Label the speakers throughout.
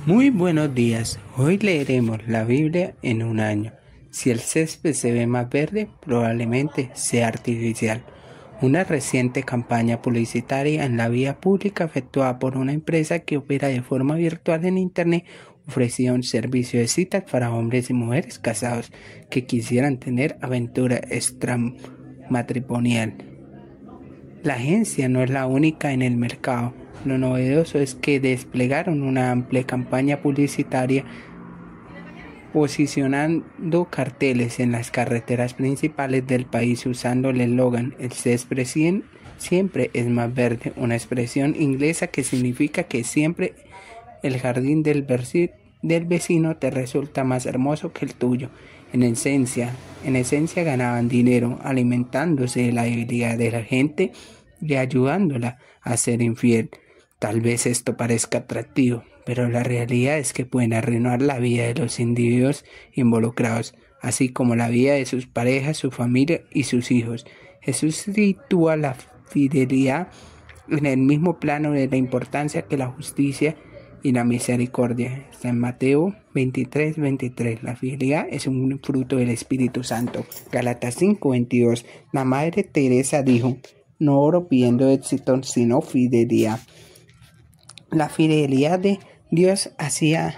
Speaker 1: Muy buenos días. Hoy leeremos la Biblia en un año. Si el césped se ve más verde, probablemente sea artificial. Una reciente campaña publicitaria en la vía pública efectuada por una empresa que opera de forma virtual en Internet ofrecía un servicio de citas para hombres y mujeres casados que quisieran tener aventura extramatrimonial. La agencia no es la única en el mercado. Lo novedoso es que desplegaron una amplia campaña publicitaria posicionando carteles en las carreteras principales del país usando el eslogan "El césped siempre es más verde", una expresión inglesa que significa que siempre el jardín del vecino te resulta más hermoso que el tuyo. En esencia ganaban dinero alimentándose de la debilidad de la gente y ayudándola a ser infiel. Tal vez esto parezca atractivo, pero la realidad es que pueden arruinar la vida de los individuos involucrados, así como la vida de sus parejas, su familia y sus hijos. Jesús sitúa la fidelidad en el mismo plano de la importancia que la justicia y la misericordia. Está en Mateo 23:23. La fidelidad es un fruto del Espíritu Santo. Gálatas 5:22. La Madre Teresa dijo: "No oro pidiendo éxito, sino fidelidad". La fidelidad de Dios hacia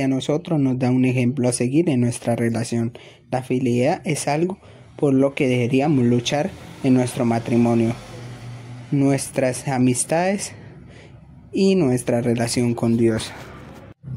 Speaker 1: nosotros nos da un ejemplo a seguir en nuestra relación. La fidelidad es algo por lo que deberíamos luchar en nuestro matrimonio, nuestras amistades y nuestra relación con Dios.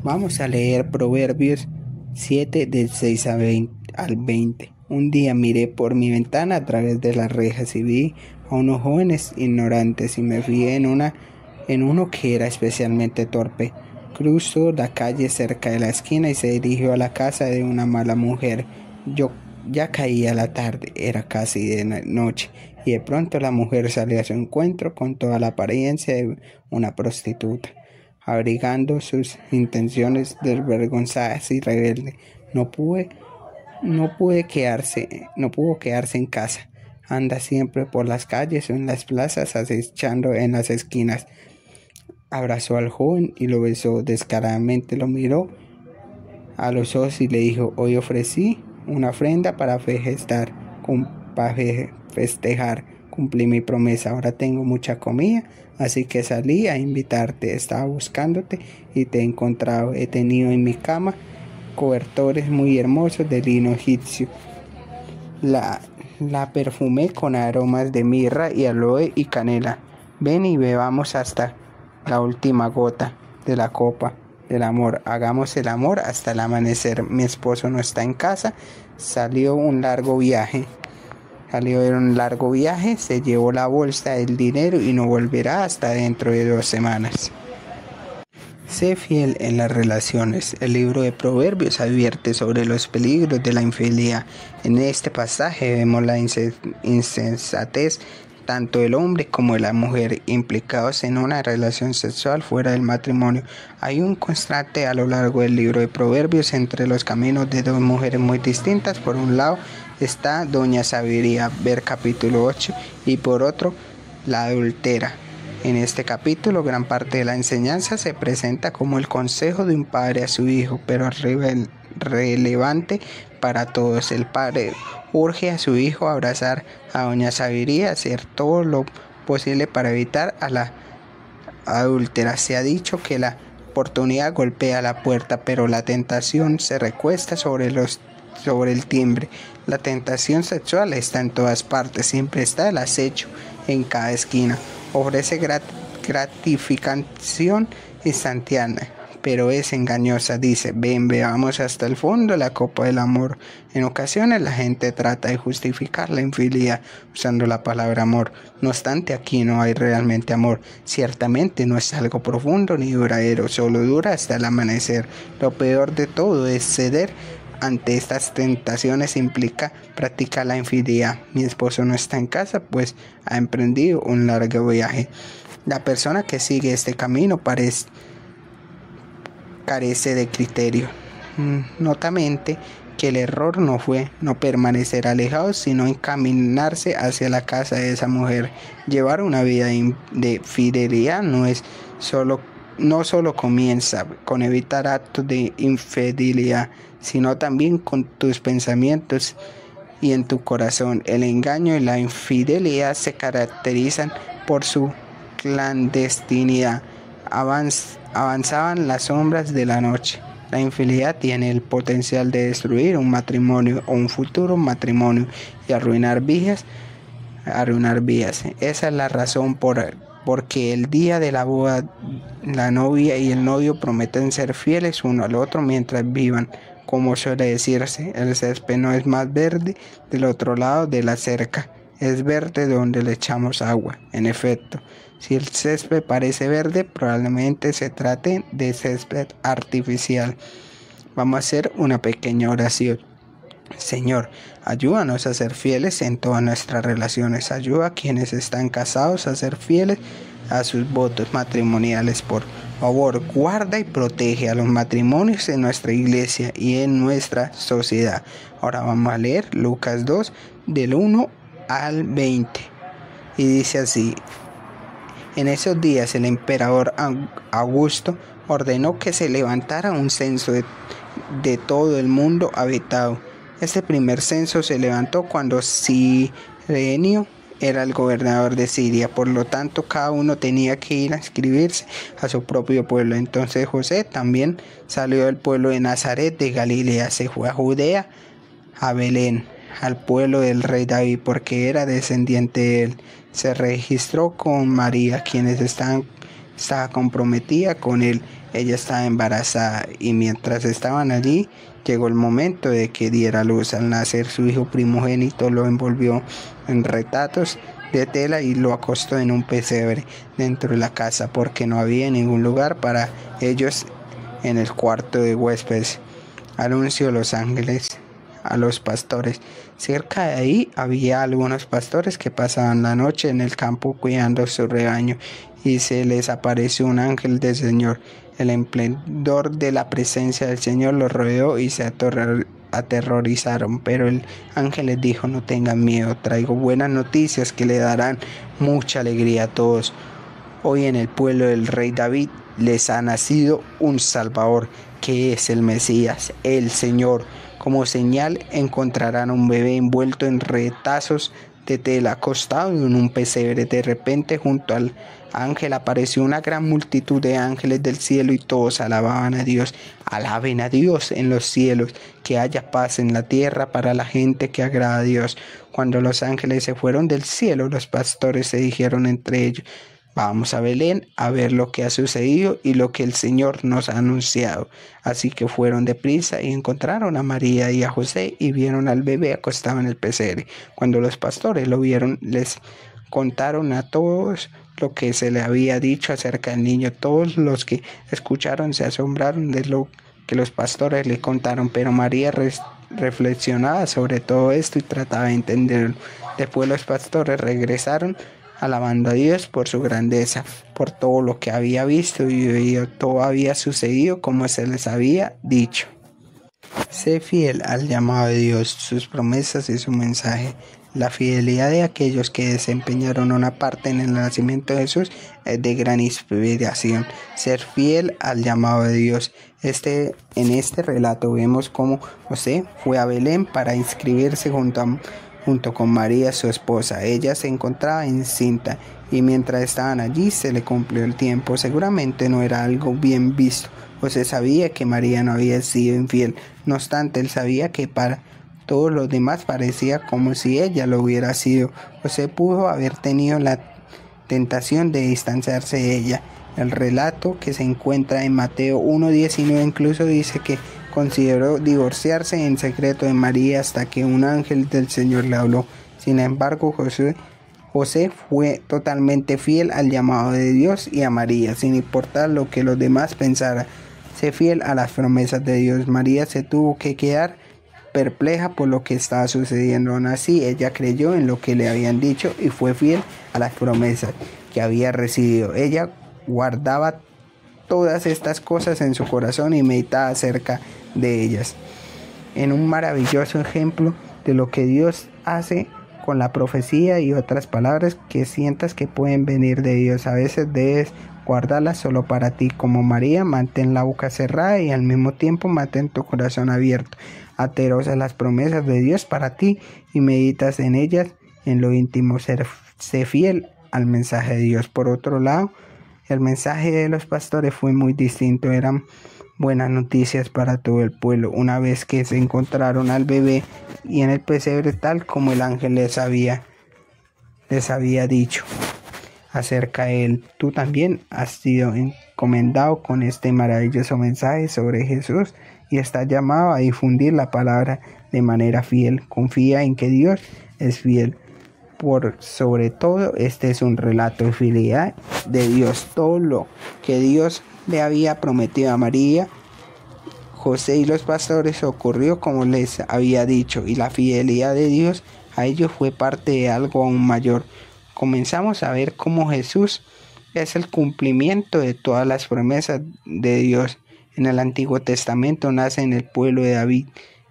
Speaker 1: Vamos a leer Proverbios 7 del 6 al 20. Un día miré por mi ventana a través de las rejas y vi a unos jóvenes ignorantes y me fijé en uno que era especialmente torpe. Cruzó la calle cerca de la esquina y se dirigió a la casa de una mala mujer. Ya caía la tarde, era casi de noche, y de pronto la mujer salió a su encuentro con toda la apariencia de una prostituta, abrigando sus intenciones desvergonzadas y rebeldes. No pudo quedarse en casa. Anda siempre por las calles o en las plazas, acechando en las esquinas. Abrazó al joven y lo besó descaradamente, lo miró a los ojos y le dijo: "Hoy ofrecí una ofrenda para festejar, cumplí mi promesa, ahora tengo mucha comida, así que salí a invitarte, estaba buscándote y te he encontrado, he tenido en mi cama cobertores muy hermosos de lino egipcio. La perfumé con aromas de mirra y aloe y canela. Ven y bebamos hasta la última gota de la copa del amor. Hagamos el amor hasta el amanecer. Mi esposo no está en casa. Salió de un largo viaje, se llevó la bolsa del dinero y no volverá hasta dentro de 2 semanas. Sé fiel en las relaciones. El libro de Proverbios advierte sobre los peligros de la infidelidad. En este pasaje vemos la insensatez tanto del hombre como de la mujer implicados en una relación sexual fuera del matrimonio. Hay un contraste a lo largo del libro de Proverbios entre los caminos de dos mujeres muy distintas. Por un lado está doña Sabiduría, ver capítulo 8, y por otro, la adúltera. En este capítulo, gran parte de la enseñanza se presenta como el consejo de un padre a su hijo, pero relevante para todos. El padre urge a su hijo a abrazar a doña Sabiduría, hacer todo lo posible para evitar a la adúltera. Se ha dicho que la oportunidad golpea la puerta, pero la tentación se recuesta sobre el timbre. La tentación sexual está en todas partes, siempre está el acecho en cada esquina. Ofrece gratificación instantánea, pero es engañosa. Dice: "Ven, bebamos hasta el fondo la copa del amor". En ocasiones la gente trata de justificar la infidelidad usando la palabra amor. No obstante, aquí no hay realmente amor. Ciertamente no es algo profundo ni duradero, solo dura hasta el amanecer. Lo peor de todo es ceder ante estas tentaciones implica practicar la infidelidad. Mi esposo no está en casa, pues ha emprendido un largo viaje. La persona que sigue este camino carece de criterio. Notamente que el error no fue no permanecer alejados, sino encaminarse hacia la casa de esa mujer. Llevar una vida de fidelidad no es solo no solo comienza con evitar actos de infidelidad, sino también con tus pensamientos y en tu corazón. El engaño y la infidelidad se caracterizan por su clandestinidad. Avanzaban las sombras de la noche. La infidelidad tiene el potencial de destruir un matrimonio o un futuro matrimonio y arruinar vidas. Esa es la razón porque el día de la boda la novia y el novio prometen ser fieles uno al otro mientras vivan. Como suele decirse, el césped no es más verde del otro lado de la cerca, es verde donde le echamos agua. En efecto, si el césped parece verde, probablemente se trate de césped artificial. Vamos a hacer una pequeña oración. Señor, ayúdanos a ser fieles en todas nuestras relaciones. Ayuda a quienes están casados a ser fieles a sus votos matrimoniales. Por favor, guarda y protege a los matrimonios en nuestra iglesia y en nuestra sociedad. Ahora vamos a leer Lucas 2, del 1 al 20. Y dice así: en esos días el emperador Augusto ordenó que se levantara un censo de todo el mundo habitado. Este primer censo se levantó cuando Cirenio era el gobernador de Siria, por lo tanto cada uno tenía que ir a inscribirse a su propio pueblo. Entonces José también salió del pueblo de Nazaret de Galilea, se fue a Judea, a Belén, al pueblo del rey David, porque era descendiente de él. Se registró con María, estaba comprometida con él. Ella estaba embarazada y mientras estaban allí llegó el momento de que diera luz. Al nacer su hijo primogénito lo envolvió en retazos de tela y lo acostó en un pesebre dentro de la casa, porque no había ningún lugar para ellos en el cuarto de huéspedes. Anunció los ángeles a los pastores. Cerca de ahí había algunos pastores que pasaban la noche en el campo cuidando su rebaño, y se les apareció un ángel del Señor. El esplendor de la presencia del Señor los rodeó y se aterrorizaron, pero el ángel les dijo: no tengan miedo, traigo buenas noticias que le darán mucha alegría a todos. Hoy en el pueblo del rey David les ha nacido un Salvador, que es el Mesías, el Señor. Como señal encontrarán un bebé envuelto en retazos de tela, acostado en un pesebre. De repente, junto al ángel apareció una gran multitud de ángeles del cielo y todos alababan a Dios. Alaben a Dios en los cielos, que haya paz en la tierra para la gente que agrada a Dios. Cuando los ángeles se fueron del cielo, los pastores se dijeron entre ellos: vamos a Belén a ver lo que ha sucedido y lo que el Señor nos ha anunciado. Así que fueron deprisa y encontraron a María y a José y vieron al bebé acostado en el pesebre. Cuando los pastores lo vieron, les contaron a todos lo que se le había dicho acerca del niño. Todos los que escucharon se asombraron de lo que los pastores le contaron, pero María reflexionaba sobre todo esto y trataba de entenderlo. Después los pastores regresaron alabando a Dios por su grandeza, por todo lo que había visto y oído. Todo había sucedido como se les había dicho. Sé fiel al llamado de Dios, sus promesas y su mensaje. La fidelidad de aquellos que desempeñaron una parte en el nacimiento de Jesús es de gran inspiración. Ser fiel al llamado de Dios. En este relato vemos cómo José fue a Belén para inscribirse junto con María, su esposa. Ella se encontraba encinta y mientras estaban allí se le cumplió el tiempo. Seguramente no era algo bien visto. José sabía que María no había sido infiel. No obstante, él sabía que para todos los demás parecía como si ella lo hubiera sido. José pudo haber tenido la tentación de distanciarse de ella. El relato que se encuentra en Mateo 1:19 incluso dice que consideró divorciarse en secreto de María hasta que un ángel del Señor le habló. Sin embargo, José fue totalmente fiel al llamado de Dios y a María, sin importar lo que los demás pensaran. Sé fiel a las promesas de Dios. María se tuvo que quedar perpleja por lo que estaba sucediendo. Aún así, ella creyó en lo que le habían dicho y fue fiel a las promesas que había recibido. Ella guardaba todas estas cosas en su corazón y meditaba acerca de ellas. En un maravilloso ejemplo de lo que Dios hace con la profecía y otras palabras que sientas que pueden venir de Dios. A veces debes guárdala solo para ti. Como María, mantén la boca cerrada y al mismo tiempo mantén tu corazón abierto. Aterosa las promesas de Dios para ti y meditas en ellas en lo íntimo. Sé fiel al mensaje de Dios. Por otro lado, el mensaje de los pastores fue muy distinto. Eran buenas noticias para todo el pueblo. Una vez que se encontraron al bebé y en el pesebre tal como el ángel les había dicho acerca de él. Tú también has sido encomendado con este maravilloso mensaje sobre Jesús y estás llamado a difundir la palabra de manera fiel. Confía en que Dios es fiel. Por sobre todo, este es un relato de fidelidad de Dios. Todo lo que Dios le había prometido a María, José y los pastores ocurrió como les había dicho, y la fidelidad de Dios a ellos fue parte de algo aún mayor. Comenzamos a ver cómo Jesús es el cumplimiento de todas las promesas de Dios. En el Antiguo Testamento nace en el pueblo de David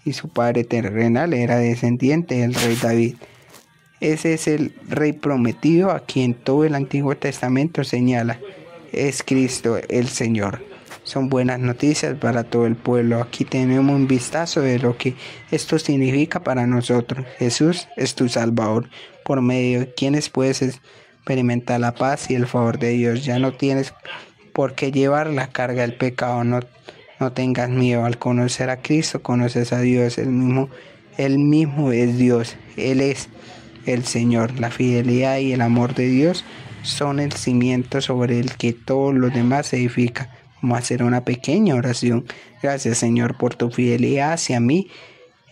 Speaker 1: y su padre terrenal era descendiente del rey David. Ese es el rey prometido a quien todo el Antiguo Testamento señala. Es Cristo el Señor. Son buenas noticias para todo el pueblo. Aquí tenemos un vistazo de lo que esto significa para nosotros. Jesús es tu Salvador, por medio de quienes puedes experimentar la paz y el favor de Dios. Ya no tienes por qué llevar la carga del pecado. No tengas miedo. Al conocer a Cristo, conoces a Dios. Él mismo es Dios. Él es el Señor. La fidelidad y el amor de Dios son el cimiento sobre el que todo lo demás se edifica. Vamos a hacer una pequeña oración. Gracias, Señor, por tu fidelidad hacia mí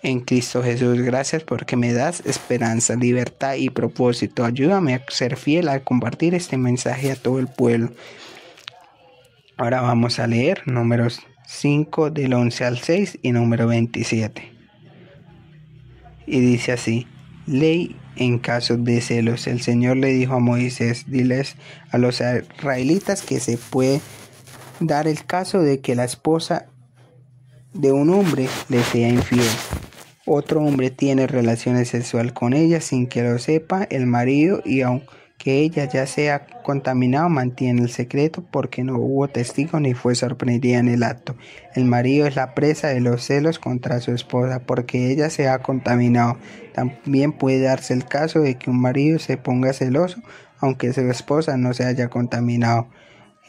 Speaker 1: en Cristo Jesús. Gracias porque me das esperanza, libertad y propósito. Ayúdame a ser fiel al compartir este mensaje a todo el pueblo. Ahora vamos a leer números 5 del 11 al 6 y número 27. Y dice así: ley en casos de celos. El Señor le dijo a Moisés: diles a los israelitas que se puede dar el caso de que la esposa de un hombre le sea infiel. Otro hombre tiene relaciones sexuales con ella sin que lo sepa el marido, y aunque ella ya sea contaminada, mantiene el secreto porque no hubo testigo ni fue sorprendida en el acto. El marido es la presa de los celos contra su esposa porque ella se ha contaminado. También puede darse el caso de que un marido se ponga celoso aunque su esposa no se haya contaminado.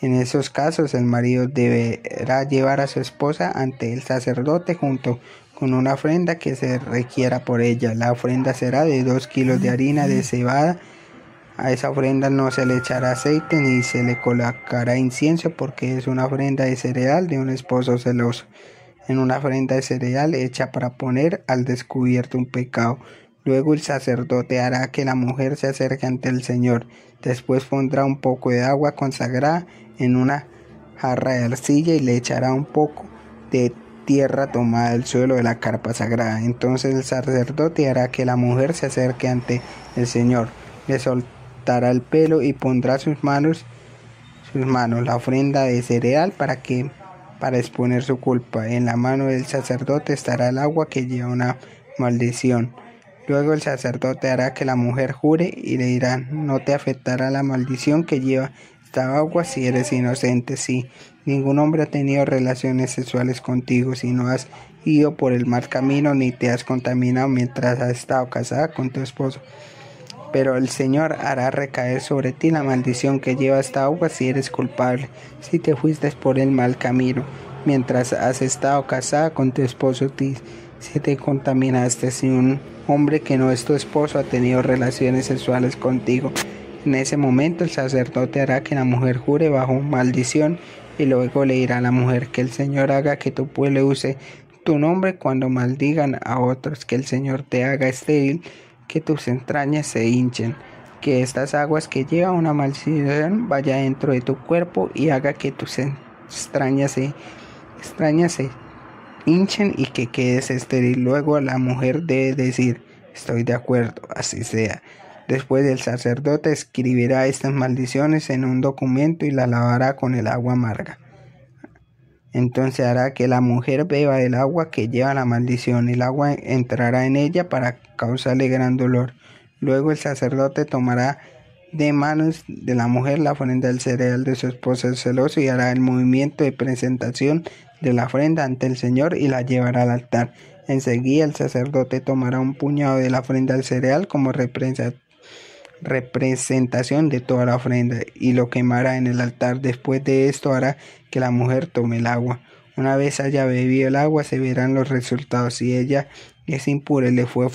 Speaker 1: En esos casos, el marido deberá llevar a su esposa ante el sacerdote junto con una ofrenda que se requiera por ella. La ofrenda será de 2 kilos de harina de cebada. A esa ofrenda no se le echará aceite ni se le colocará incienso porque es una ofrenda de cereal de un esposo celoso. En una ofrenda de cereal hecha para poner al descubierto un pecado. Luego el sacerdote hará que la mujer se acerque ante el Señor. Después pondrá un poco de agua consagrada en una jarra de arcilla y le echará un poco de tierra tomada del suelo de la carpa sagrada. Entonces el sacerdote hará que la mujer se acerque ante el Señor. Le soltará el pelo y pondrá sus manos la ofrenda de cereal para exponer su culpa. En la mano del sacerdote estará el agua que lleva una maldición. Luego el sacerdote hará que la mujer jure y le dirá: no te afectará la maldición que lleva esta agua si eres inocente. Si ningún hombre ha tenido relaciones sexuales contigo, si no has ido por el mal camino ni te has contaminado mientras has estado casada con tu esposo. Pero el Señor hará recaer sobre ti la maldición que lleva esta agua si eres culpable. Si te fuiste por el mal camino mientras has estado casada con tu esposo, si te contaminaste, si un hombre que no es tu esposo ha tenido relaciones sexuales contigo, en ese momento el sacerdote hará que la mujer jure bajo maldición y luego le dirá a la mujer: que el Señor haga que tu pueblo use tu nombre cuando maldigan a otros, que el Señor te haga estéril, que tus entrañas se hinchen, que estas aguas que llevan una maldición vaya dentro de tu cuerpo y haga que tus entrañas se hinchen y que quedes estéril. Luego la mujer debe decir: estoy de acuerdo, así sea. Después el sacerdote escribirá estas maldiciones en un documento y la lavará con el agua amarga. Entonces hará que la mujer beba del agua que lleva la maldición. El agua entrará en ella para causarle gran dolor. Luego el sacerdote tomará de manos de la mujer la ofrenda del cereal de su esposo celoso y hará el movimiento de presentación de la ofrenda ante el Señor y la llevará al altar. Enseguida el sacerdote tomará un puñado de la ofrenda del cereal como representación de toda la ofrenda y lo quemará en el altar. Después de esto hará que la mujer tome el agua. Una vez haya bebido el agua se verán los resultados. Si ella es impura y le fue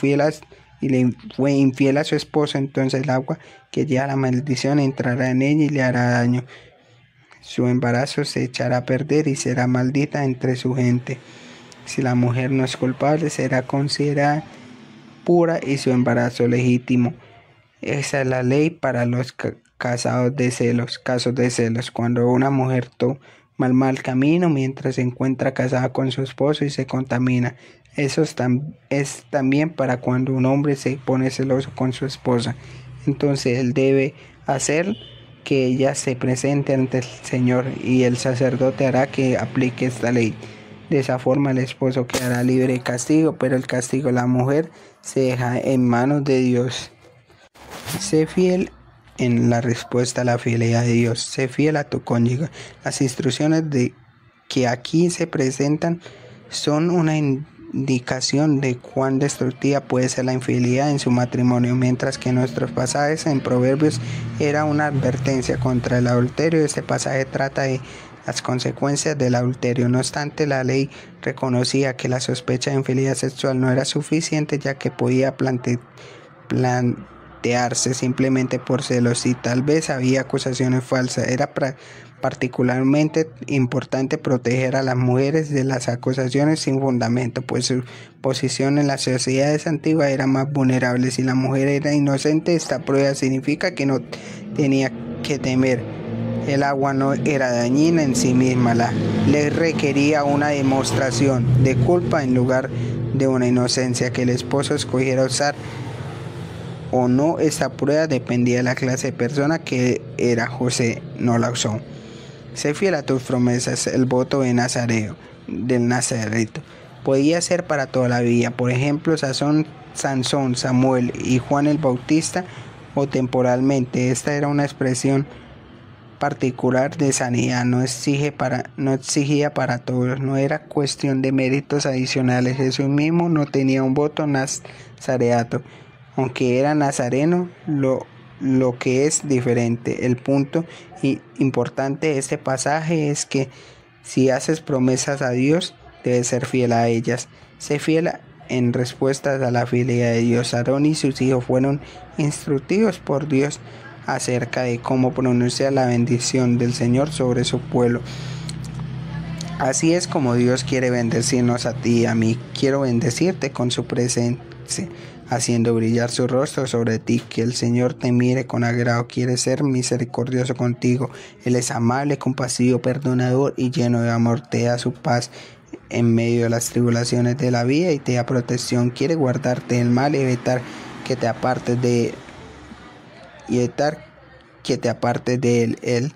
Speaker 1: infiel a su esposo, entonces el agua que lleva la maldición entrará en ella y le hará daño. Su embarazo se echará a perder y será maldita entre su gente. Si la mujer no es culpable, será considerada pura y su embarazo legítimo. Esa es la ley para los casos de celos. Cuando una mujer toma el mal camino mientras se encuentra casada con su esposo y se contamina. Eso es también para cuando un hombre se pone celoso con su esposa. Entonces él debe hacer que ella se presente ante el Señor y el sacerdote hará que aplique esta ley. De esa forma el esposo quedará libre de castigo, pero el castigo de la mujer se deja en manos de Dios. Sé fiel en la respuesta a la fidelidad de Dios. Sé fiel a tu cónyuge. Las instrucciones que aquí se presentan son una indicación de cuán destructiva puede ser la infidelidad en su matrimonio, mientras que nuestros pasajes en Proverbios era una advertencia contra el adulterio. Este pasaje trata de las consecuencias del adulterio. No obstante, la ley reconocía que la sospecha de infidelidad sexual no era suficiente, ya que podía plantearse simplemente por celos y tal vez había acusaciones falsas. Era particularmente importante proteger a las mujeres de las acusaciones sin fundamento, pues su posición en las sociedades antiguas era más vulnerable. Si la mujer era inocente, esta prueba significa que no tenía que temer. El agua no era dañina en sí misma, la ley requería una demostración de culpa en lugar de una inocencia. Que el esposo escogiera usar o no esta prueba dependía de la clase de persona que era. José no la usó. Sé fiel a tus promesas. El voto del Nazareto podía ser para toda la vida. Por ejemplo, Sansón, Samuel y Juan el Bautista, o temporalmente. Esta era una expresión particular de sanidad, no exigía para todos, no era cuestión de méritos adicionales. Jesús mismo no tenía un voto nazareato, aunque era nazareno, lo que es diferente. El punto importante de este pasaje es que si haces promesas a Dios, debes ser fiel a ellas. Sé fiel en respuestas a la fidelidad de Dios. Aarón y sus hijos fueron instruidos por Dios acerca de cómo pronunciar la bendición del Señor sobre su pueblo. Así es como Dios quiere bendecirnos a ti y a mí. Quiero bendecirte con su presencia, haciendo brillar su rostro sobre ti. Que el Señor te mire con agrado. Quiere ser misericordioso contigo. Él es amable, compasivo, perdonador y lleno de amor. Te da su paz en medio de las tribulaciones de la vida y te da protección. Quiere guardarte del mal y evitar que te apartes de él.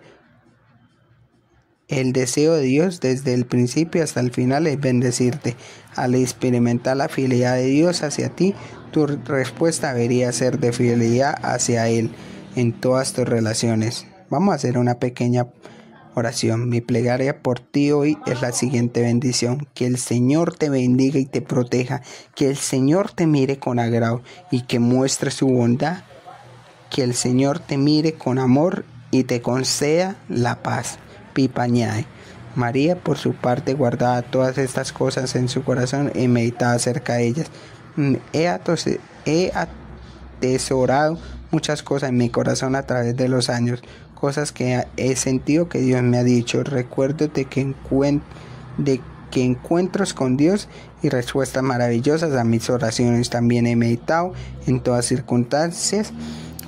Speaker 1: El deseo de Dios desde el principio hasta el final es bendecirte. Al experimentar la fidelidad de Dios hacia ti, tu respuesta debería ser de fidelidad hacia Él en todas tus relaciones. Vamos a hacer una pequeña oración. Mi plegaria por ti hoy es la siguiente bendición: que el Señor te bendiga y te proteja, que el Señor te mire con agrado y que muestre su bondad, que el Señor te mire con amor y te conceda la paz. Pipañae. María, por su parte, guardaba todas estas cosas en su corazón y meditaba acerca de ellas. He atesorado muchas cosas en mi corazón a través de los años, cosas que he sentido que Dios me ha dicho. Recuerdo de que encuentros con Dios y respuestas maravillosas a mis oraciones. También he meditado en todas circunstancias,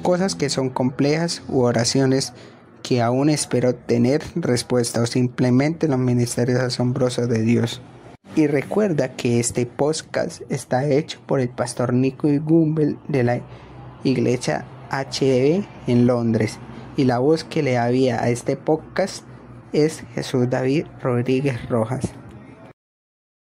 Speaker 1: cosas que son complejas u oraciones que aún espero tener respuesta, o simplemente los ministerios asombrosos de Dios. Y recuerda que este podcast está hecho por el pastor Nico Gumbel de la iglesia HDB en Londres, y la voz que le había a este podcast es Jesús David Rodríguez Rojas.